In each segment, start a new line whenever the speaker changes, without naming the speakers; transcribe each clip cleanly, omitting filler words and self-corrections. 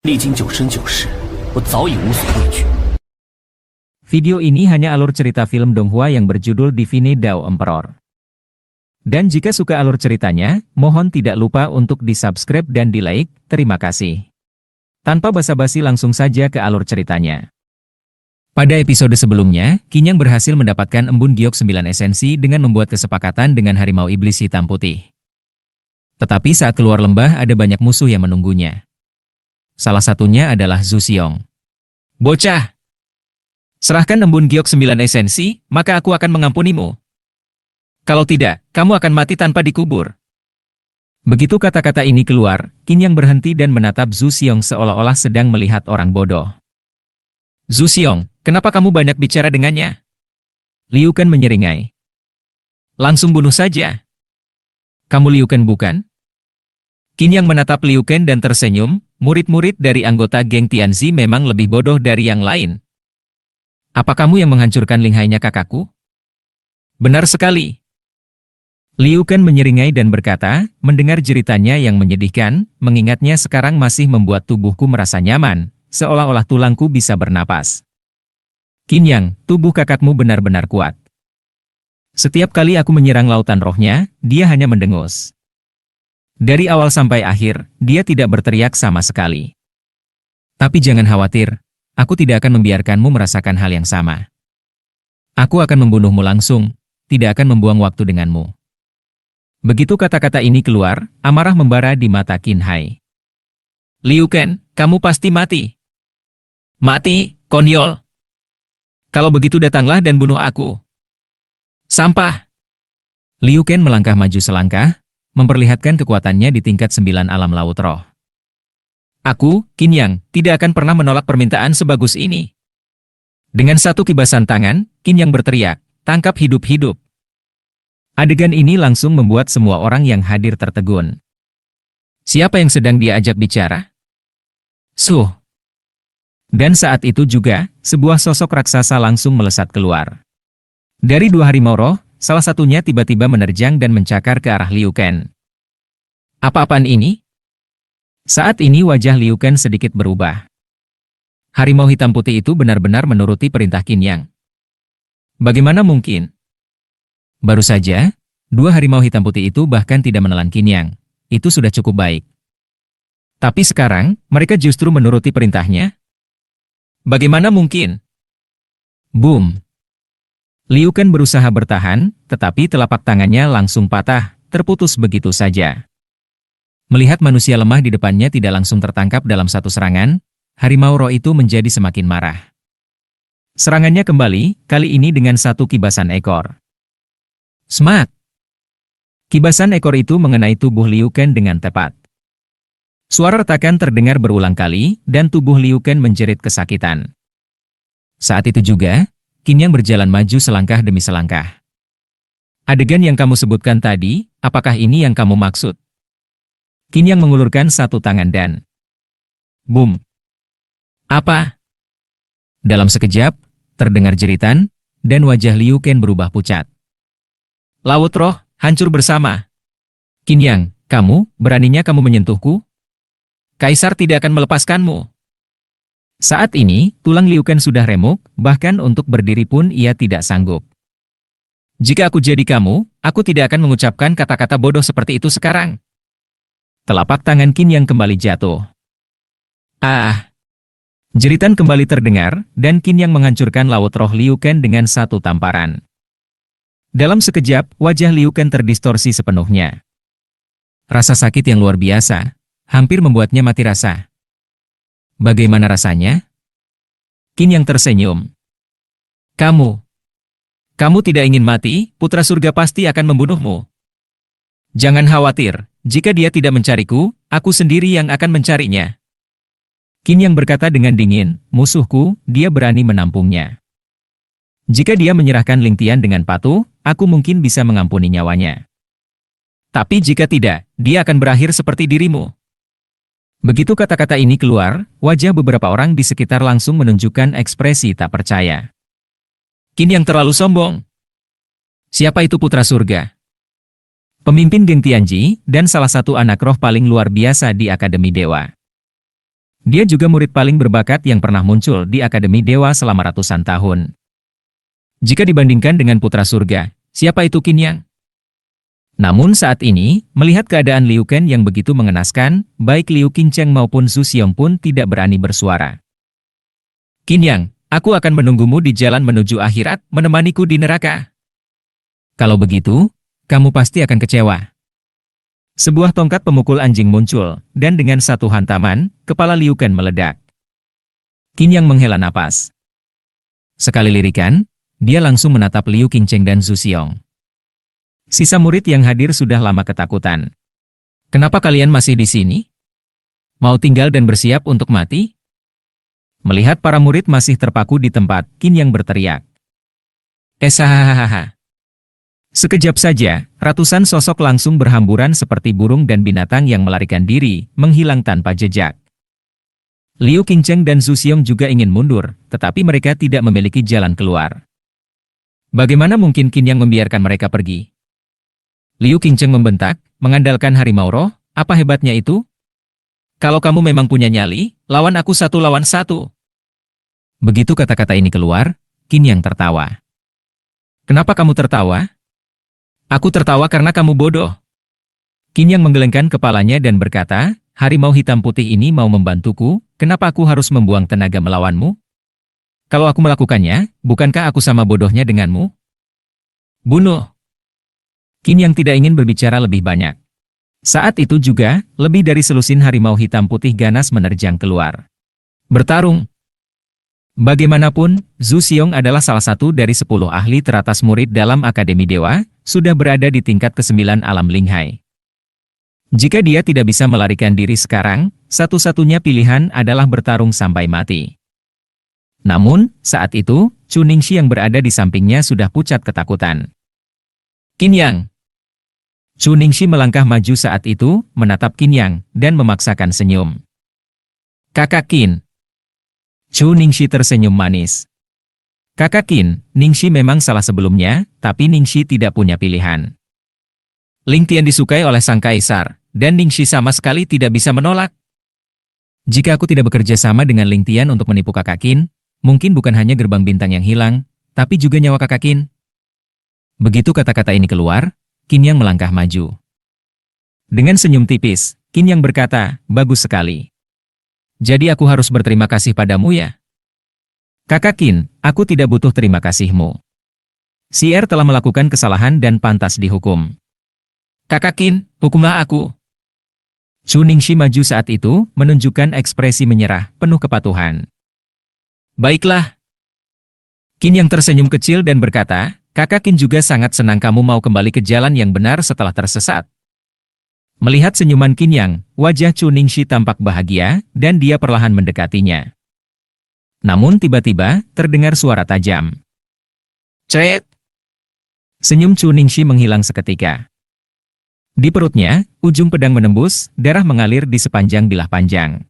历经九生九世，我早已无所畏惧。
Video ini hanya alur cerita film Donghua yang berjudul Divine Dao Emperor. Dan jika suka alur ceritanya, mohon tidak lupa untuk di-subscribe dan di-like, terima kasih. Tanpa basa-basi langsung saja ke alur ceritanya. Pada episode sebelumnya, Qin Yang berhasil mendapatkan embun giok 9 esensi dengan membuat kesepakatan dengan harimau iblis hitam putih. Tetapi saat keluar lembah ada banyak musuh yang menunggunya. Salah satunya adalah Zhu Xiong. Bocah! Serahkan embun giok 9 esensi, maka aku akan mengampunimu. Kalau tidak, kamu akan mati tanpa dikubur. Begitu kata-kata ini keluar, Qin Yang berhenti dan menatap Zhu Xiong seolah-olah sedang melihat orang bodoh. Zhu Xiong, kenapa kamu banyak bicara dengannya? Liu Ken menyeringai. Langsung bunuh saja. Kamu Liu Ken bukan? Qin Yang menatap Liu Ken dan tersenyum, murid-murid dari anggota geng Tianzi memang lebih bodoh dari yang lain. Apa kamu yang menghancurkan linghainya kakakku? Benar sekali. Liu Ken menyeringai dan berkata, mendengar jeritannya yang menyedihkan, mengingatnya sekarang masih membuat tubuhku merasa nyaman, seolah-olah tulangku bisa bernapas. Qin Yang, tubuh kakakmu benar-benar kuat. Setiap kali aku menyerang lautan rohnya, dia hanya mendengus. Dari awal sampai akhir, dia tidak berteriak sama sekali. Tapi jangan khawatir. Aku tidak akan membiarkanmu merasakan hal yang sama. Aku akan membunuhmu langsung, tidak akan membuang waktu denganmu. Begitu kata-kata ini keluar, amarah membara di mata Qin Hai. Liu Ken, kamu pasti mati. Mati, konyol. Kalau begitu datanglah dan bunuh aku. Sampah. Liu Ken melangkah maju selangkah, memperlihatkan kekuatannya di tingkat 9 alam laut roh. Aku, Qin Yang, tidak akan pernah menolak permintaan sebagus ini. Dengan satu kibasan tangan, Qin Yang berteriak, tangkap hidup-hidup. Adegan ini langsung membuat semua orang yang hadir tertegun. Siapa yang sedang dia ajak bicara? Suh. Dan saat itu juga, sebuah sosok raksasa langsung melesat keluar. Dari dua harimau roh, salah satunya tiba-tiba menerjang dan mencakar ke arah Liu Ken. Apa-apaan ini? Saat ini wajah Liu Ken sedikit berubah. Harimau hitam putih itu benar-benar menuruti perintah Qin Yang. Bagaimana mungkin? Baru saja, dua harimau hitam putih itu bahkan tidak menelan Qin Yang. Itu sudah cukup baik. Tapi sekarang, mereka justru menuruti perintahnya? Bagaimana mungkin? Boom! Liu Ken berusaha bertahan, tetapi telapak tangannya langsung patah, terputus begitu saja. Melihat manusia lemah di depannya tidak langsung tertangkap dalam satu serangan, harimau roh itu menjadi semakin marah. Serangannya kembali, kali ini dengan satu kibasan ekor. Smack! Kibasan ekor itu mengenai tubuh Liu Ken dengan tepat. Suara retakan terdengar berulang kali, dan tubuh Liu Ken menjerit kesakitan. Saat itu juga, Qin Yang berjalan maju selangkah demi selangkah. Adegan yang kamu sebutkan tadi, apakah ini yang kamu maksud? Qin Yang mengulurkan satu tangan dan boom. Apa? Dalam sekejap, terdengar jeritan, dan wajah Liu Ken berubah pucat. Laut roh, hancur bersama. Qin Yang, beraninya kamu menyentuhku? Kaisar tidak akan melepaskanmu. Saat ini, tulang Liu Ken sudah remuk, bahkan untuk berdiri pun ia tidak sanggup. Jika aku jadi kamu, aku tidak akan mengucapkan kata-kata bodoh seperti itu sekarang. Telapak tangan Qin Yang kembali jatuh. Ah! Jeritan kembali terdengar, dan Qin Yang menghancurkan laut roh Liu Ken dengan satu tamparan. Dalam sekejap, wajah Liu Ken terdistorsi sepenuhnya. Rasa sakit yang luar biasa, hampir membuatnya mati rasa. Bagaimana rasanya? Qin Yang tersenyum. Kamu tidak ingin mati, putra surga pasti akan membunuhmu. Jangan khawatir. Jika dia tidak mencariku, aku sendiri yang akan mencarinya. Qin Yang berkata dengan dingin, musuhku, dia berani menampungnya. Jika dia menyerahkan Ling Tian dengan patuh, aku mungkin bisa mengampuni nyawanya. Tapi jika tidak, dia akan berakhir seperti dirimu. Begitu kata-kata ini keluar, wajah beberapa orang di sekitar langsung menunjukkan ekspresi tak percaya. Qin Yang terlalu sombong. Siapa itu putra surga? Pemimpin geng Tianji, dan salah satu anak roh paling luar biasa di Akademi Dewa. Dia juga murid paling berbakat yang pernah muncul di Akademi Dewa selama ratusan tahun. Jika dibandingkan dengan putra surga, siapa itu Qin Yang? Namun saat ini, melihat keadaan Liu Ken yang begitu mengenaskan, baik Liu Qingcheng maupun Zhu Xiong pun tidak berani bersuara. Qin Yang, aku akan menunggumu di jalan menuju akhirat, menemaniku di neraka. Kalau begitu, kamu pasti akan kecewa. Sebuah tongkat pemukul anjing muncul, dan dengan satu hantaman, kepala Liu Ken meledak. Qin Yang menghela napas. Sekali lirikan, dia langsung menatap Liu Qingcheng dan Zhu Xiong. Sisa murid yang hadir sudah lama ketakutan. Kenapa kalian masih di sini? Mau tinggal dan bersiap untuk mati? Melihat para murid masih terpaku di tempat, Qin Yang berteriak. Hahaha. Sekejap saja, ratusan sosok langsung berhamburan seperti burung dan binatang yang melarikan diri, menghilang tanpa jejak. Liu Qingcheng dan Zhu Xiong juga ingin mundur, tetapi mereka tidak memiliki jalan keluar. Bagaimana mungkin Qin Yang membiarkan mereka pergi? Liu Qingcheng membentak, mengandalkan harimau roh, apa hebatnya itu? Kalau kamu memang punya nyali, lawan aku 1 lawan 1. Begitu kata-kata ini keluar, Qin Yang tertawa. Kenapa kamu tertawa? Aku tertawa karena kamu bodoh. Qin Yang menggelengkan kepalanya dan berkata, harimau hitam putih ini mau membantuku, kenapa aku harus membuang tenaga melawanmu? Kalau aku melakukannya, bukankah aku sama bodohnya denganmu? Bunuh! Qin Yang tidak ingin berbicara lebih banyak. Saat itu juga, lebih dari selusin harimau hitam putih ganas menerjang keluar. Bertarung! Bagaimanapun, Zhu Xiong adalah salah satu dari 10 ahli teratas murid dalam Akademi Dewa, sudah berada di tingkat ke-9 alam Linghai. Jika dia tidak bisa melarikan diri sekarang, satu-satunya pilihan adalah bertarung sampai mati. Namun, saat itu, Chu Ningxi yang berada di sampingnya sudah pucat ketakutan. Qin Yang! Chu Ningxi melangkah maju saat itu, menatap Qin Yang, dan memaksakan senyum. Kakak Qin! Chu Ningxi tersenyum manis. Kakak Qin, Ningxi memang salah sebelumnya, tapi Ningxi tidak punya pilihan. Ling Tian disukai oleh sang kaisar, dan Ningxi sama sekali tidak bisa menolak. Jika aku tidak bekerja sama dengan Ling Tian untuk menipu kakak Qin, mungkin bukan hanya gerbang bintang yang hilang, tapi juga nyawa kakak Qin. Begitu kata-kata ini keluar, Qin Yang melangkah maju. Dengan senyum tipis, Qin Yang berkata, bagus sekali. Jadi aku harus berterima kasih padamu ya? Kakak Qin, aku tidak butuh terima kasihmu. CR telah melakukan kesalahan dan pantas dihukum. Kakak Qin, hukumlah aku. Chu Ningxi maju saat itu, menunjukkan ekspresi menyerah, penuh kepatuhan. Baiklah. Qin Yang tersenyum kecil dan berkata, kakak Qin juga sangat senang kamu mau kembali ke jalan yang benar setelah tersesat. Melihat senyuman Qin Yang, wajah Chu Ningxi tampak bahagia, dan dia perlahan mendekatinya. Namun tiba-tiba, terdengar suara tajam. Cet! Senyum Chu Ningxi menghilang seketika. Di perutnya, ujung pedang menembus, darah mengalir di sepanjang bilah panjang.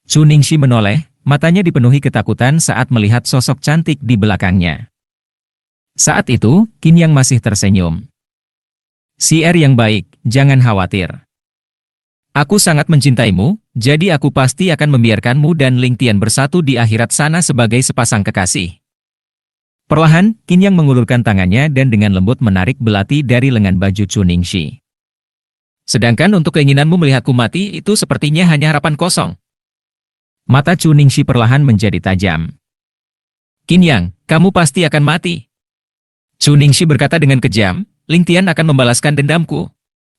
Chu Ningxi menoleh, matanya dipenuhi ketakutan saat melihat sosok cantik di belakangnya. Saat itu, Qin Yang masih tersenyum. CR yang baik, jangan khawatir. Aku sangat mencintaimu, jadi aku pasti akan membiarkanmu dan Ling Tian bersatu di akhirat sana sebagai sepasang kekasih. Perlahan, Qin Yang mengulurkan tangannya dan dengan lembut menarik belati dari lengan baju Chu Ningxi. Sedangkan untuk keinginanmu melihatku mati itu sepertinya hanya harapan kosong. Mata Chu Ningxi perlahan menjadi tajam. Qin Yang, kamu pasti akan mati. Chu Ningxi berkata dengan kejam, Ling Tian akan membalaskan dendamku.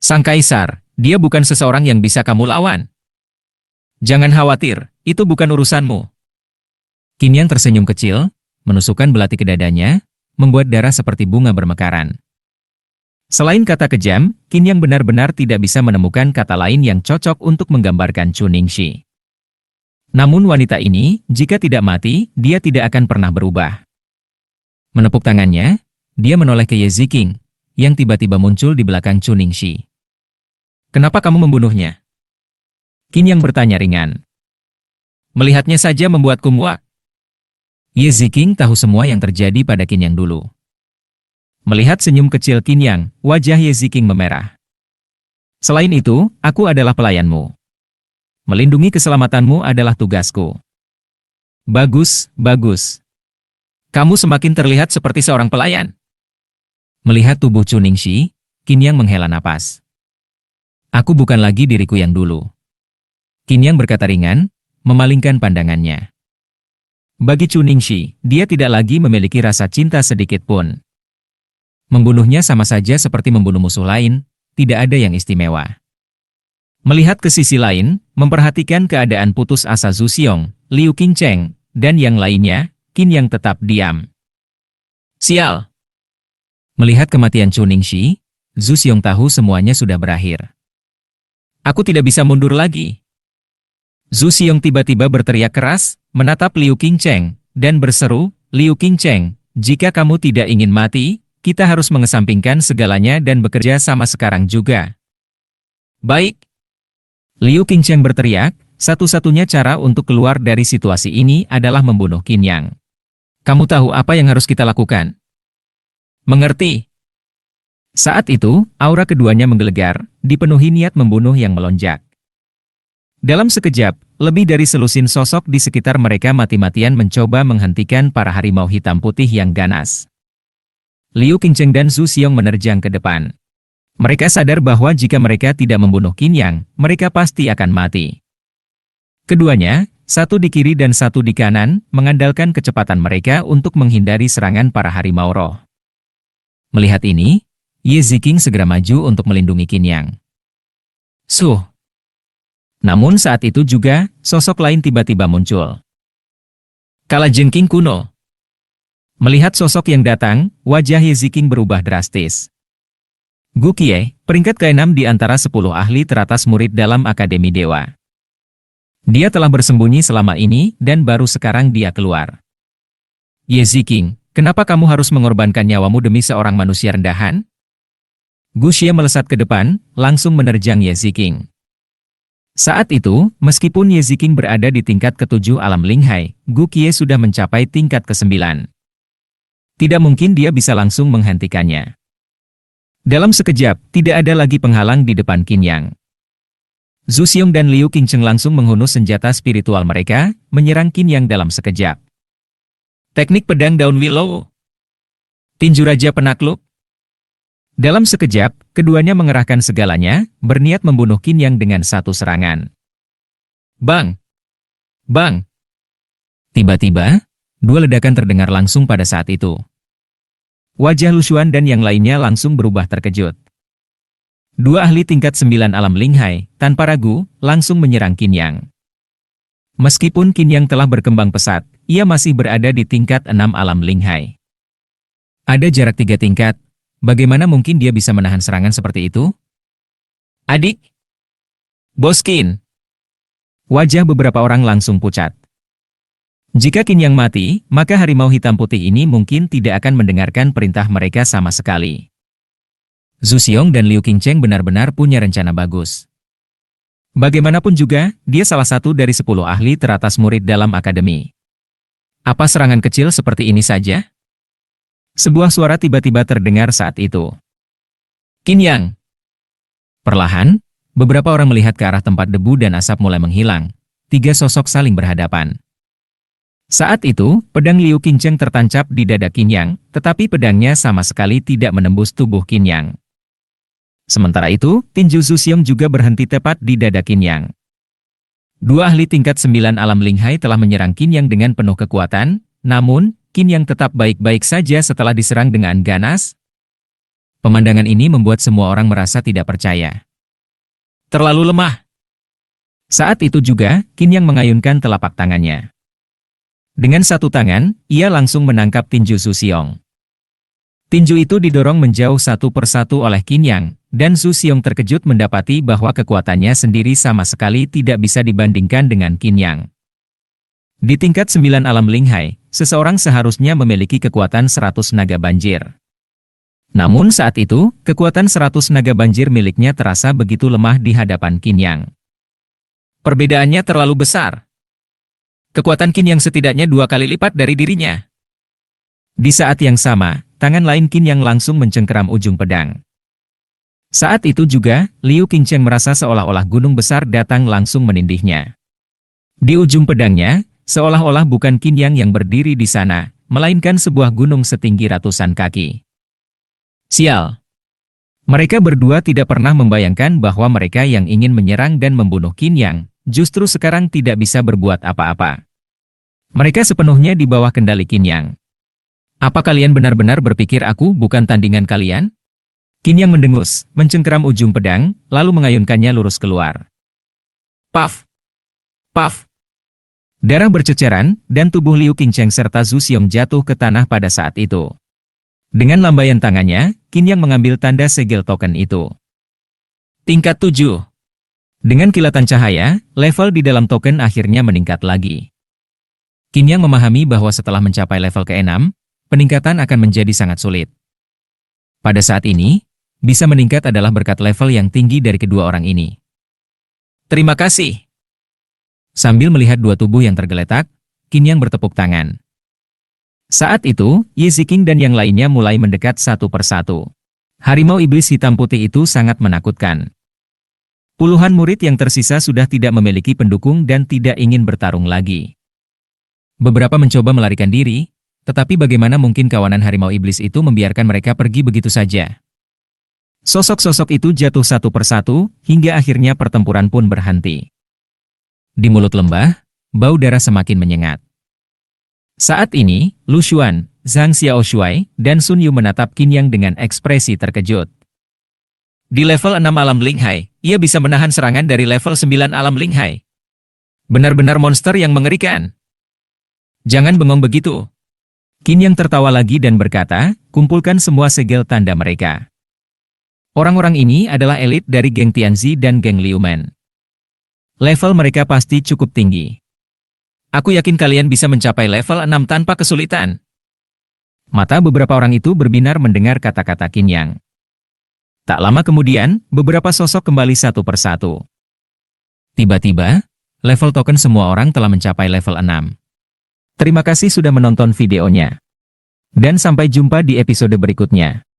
Sang kaisar, dia bukan seseorang yang bisa kamu lawan. Jangan khawatir, itu bukan urusanmu. Qin Yang tersenyum kecil, menusukkan belati ke dadanya, membuat darah seperti bunga bermekaran. Selain kata kejam, Qin Yang benar-benar tidak bisa menemukan kata lain yang cocok untuk menggambarkan Chu Ningxi. Namun wanita ini, jika tidak mati, dia tidak akan pernah berubah. Menepuk tangannya, dia menoleh ke Ye Ziqing, yang tiba-tiba muncul di belakang Chu Ningxi. Kenapa kamu membunuhnya? Qin Yang bertanya ringan. Melihatnya saja membuatku muak. Ye Ziqing tahu semua yang terjadi pada Qin Yang dulu. Melihat senyum kecil Qin Yang, wajah Ye Ziqing memerah. Selain itu, aku adalah pelayanmu. Melindungi keselamatanmu adalah tugasku. Bagus, bagus. Kamu semakin terlihat seperti seorang pelayan. Melihat tubuh Chuningshi, Qin Yang menghela napas. Aku bukan lagi diriku yang dulu. Qin Yang berkata ringan, memalingkan pandangannya. Bagi Chuningshi, dia tidak lagi memiliki rasa cinta sedikit pun. Membunuhnya sama saja seperti membunuh musuh lain, tidak ada yang istimewa. Melihat ke sisi lain, memperhatikan keadaan putus asa Zhu Xiong, Liu Qingcheng, dan yang lainnya, Qin Yang tetap diam. Sial! Melihat kematian Chuningshi, Zhu Xiong tahu semuanya sudah berakhir. Aku tidak bisa mundur lagi. Zhu Xiong tiba-tiba berteriak keras, menatap Liu Qingcheng, dan berseru, Liu Qingcheng, jika kamu tidak ingin mati, kita harus mengesampingkan segalanya dan bekerja sama sekarang juga. Baik. Liu Qingcheng berteriak, satu-satunya cara untuk keluar dari situasi ini adalah membunuh Qin Yang. Kamu tahu apa yang harus kita lakukan? Mengerti? Saat itu, aura keduanya menggelegar, dipenuhi niat membunuh yang melonjak. Dalam sekejap, lebih dari selusin sosok di sekitar mereka mati-matian mencoba menghentikan para harimau hitam putih yang ganas. Liu Qingcheng dan Zhu Xiong menerjang ke depan. Mereka sadar bahwa jika mereka tidak membunuh Qin Yang, mereka pasti akan mati. Keduanya, satu di kiri dan satu di kanan, mengandalkan kecepatan mereka untuk menghindari serangan para harimau roh. Melihat ini, Ye Ziqing segera maju untuk melindungi Qin Yang. Suh! Namun saat itu juga, sosok lain tiba-tiba muncul. Kalajengking kuno. Melihat sosok yang datang, wajah Ye Ziqing berubah drastis. Gu Qiye, peringkat ke-6 di antara 10 ahli teratas murid dalam Akademi Dewa. Dia telah bersembunyi selama ini dan baru sekarang dia keluar. Ye Ziqing, kenapa kamu harus mengorbankan nyawamu demi seorang manusia rendahan? Gu Xie melesat ke depan, langsung menerjang Ye Ziqing. Saat itu, meskipun Ye Ziqing berada di tingkat ke-7 alam Linghai, Gu Qiye sudah mencapai tingkat ke-9. Tidak mungkin dia bisa langsung menghentikannya. Dalam sekejap, tidak ada lagi penghalang di depan Qin Yang. Zhu Xiong dan Liu Qingcheng langsung menghunus senjata spiritual mereka, menyerang Qin Yang dalam sekejap. Teknik pedang daun willow. Tinju Raja Penakluk. Dalam sekejap, keduanya mengerahkan segalanya, berniat membunuh Qin Yang dengan satu serangan. Bang! Bang! Tiba-tiba, dua ledakan terdengar langsung pada saat itu. Wajah Lu Xuan dan yang lainnya langsung berubah terkejut. Dua ahli tingkat 9 alam Linghai, tanpa ragu, langsung menyerang Qin Yang. Meskipun Qin Yang telah berkembang pesat, ia masih berada di tingkat 6 alam Linghai. Ada jarak 3 tingkat, bagaimana mungkin dia bisa menahan serangan seperti itu? Adik! Bos Qin! Wajah beberapa orang langsung pucat. Jika Qin Yang mati, maka harimau hitam putih ini mungkin tidak akan mendengarkan perintah mereka sama sekali. Zhu Xiong dan Liu Qingcheng benar-benar punya rencana bagus. Bagaimanapun juga, dia salah satu dari 10 ahli teratas murid dalam akademi. Apa serangan kecil seperti ini saja? Sebuah suara tiba-tiba terdengar saat itu. Qin Yang! Perlahan, beberapa orang melihat ke arah tempat debu dan asap mulai menghilang. 3 sosok saling berhadapan. Saat itu, pedang Liu Qingcheng tertancap di dada Qin Yang, tetapi pedangnya sama sekali tidak menembus tubuh Qin Yang. Sementara itu, tinju Zhu Xiong juga berhenti tepat di dada Qin Yang. Dua ahli tingkat 9 alam Linghai telah menyerang Qin Yang dengan penuh kekuatan, namun, Qin Yang tetap baik-baik saja setelah diserang dengan ganas. Pemandangan ini membuat semua orang merasa tidak percaya. Terlalu lemah. Saat itu juga, Qin Yang mengayunkan telapak tangannya. Dengan satu tangan, ia langsung menangkap tinju Zhu Xiong. Tinju itu didorong menjauh satu persatu oleh Qin Yang, dan Zhu Xiong terkejut mendapati bahwa kekuatannya sendiri sama sekali tidak bisa dibandingkan dengan Qin Yang. Di tingkat 9 alam Linghai, seseorang seharusnya memiliki kekuatan 100 naga banjir. Namun saat itu, kekuatan 100 naga banjir miliknya terasa begitu lemah di hadapan Qin Yang. Perbedaannya terlalu besar. Kekuatan Qin Yang setidaknya 2 kali lipat dari dirinya. Di saat yang sama, tangan lain Qin Yang langsung mencengkeram ujung pedang. Saat itu juga, Liu Qingcheng merasa seolah-olah gunung besar datang langsung menindihnya. Di ujung pedangnya, seolah-olah bukan Qin Yang yang berdiri di sana, melainkan sebuah gunung setinggi ratusan kaki. Sial! Mereka berdua tidak pernah membayangkan bahwa mereka yang ingin menyerang dan membunuh Qin Yang, justru sekarang tidak bisa berbuat apa-apa. Mereka sepenuhnya di bawah kendali Qin Yang. Apa kalian benar-benar berpikir aku bukan tandingan kalian? Qin Yang mendengus, mencengkeram ujung pedang, lalu mengayunkannya lurus keluar. Paf! Paf! Darah berceceran, dan tubuh Liu Qingcheng serta Zhu Xiong jatuh ke tanah pada saat itu. Dengan lambaian tangannya, Qin Yang mengambil tanda segel token itu. Tingkat 7. Dengan kilatan cahaya, level di dalam token akhirnya meningkat lagi. Qin Yang memahami bahwa setelah mencapai level ke-6, peningkatan akan menjadi sangat sulit. Pada saat ini, bisa meningkat adalah berkat level yang tinggi dari kedua orang ini. Terima kasih. Sambil melihat dua tubuh yang tergeletak, Qin Yang bertepuk tangan. Saat itu, Ye Ziqing dan yang lainnya mulai mendekat satu persatu. Harimau iblis hitam putih itu sangat menakutkan. Puluhan murid yang tersisa sudah tidak memiliki pendukung dan tidak ingin bertarung lagi. Beberapa mencoba melarikan diri, tetapi bagaimana mungkin kawanan harimau iblis itu membiarkan mereka pergi begitu saja? Sosok-sosok itu jatuh satu persatu, hingga akhirnya pertempuran pun berhenti. Di mulut lembah, bau darah semakin menyengat. Saat ini, Lu Xuan, Zhang Xiaoshuai, dan Sun Yu menatap Qin Yang dengan ekspresi terkejut. Di level 6 alam Linghai, ia bisa menahan serangan dari level 9 alam Linghai. Benar-benar monster yang mengerikan. Jangan bengong begitu. Qin Yang tertawa lagi dan berkata, kumpulkan semua segel tanda mereka. Orang-orang ini adalah elit dari geng Tianzi dan geng Liumen. Level mereka pasti cukup tinggi. Aku yakin kalian bisa mencapai level 6 tanpa kesulitan. Mata beberapa orang itu berbinar mendengar kata-kata Qin Yang. Tak lama kemudian, beberapa sosok kembali satu persatu. Tiba-tiba, level token semua orang telah mencapai level 6. Terima kasih sudah menonton videonya. Dan sampai jumpa di episode berikutnya.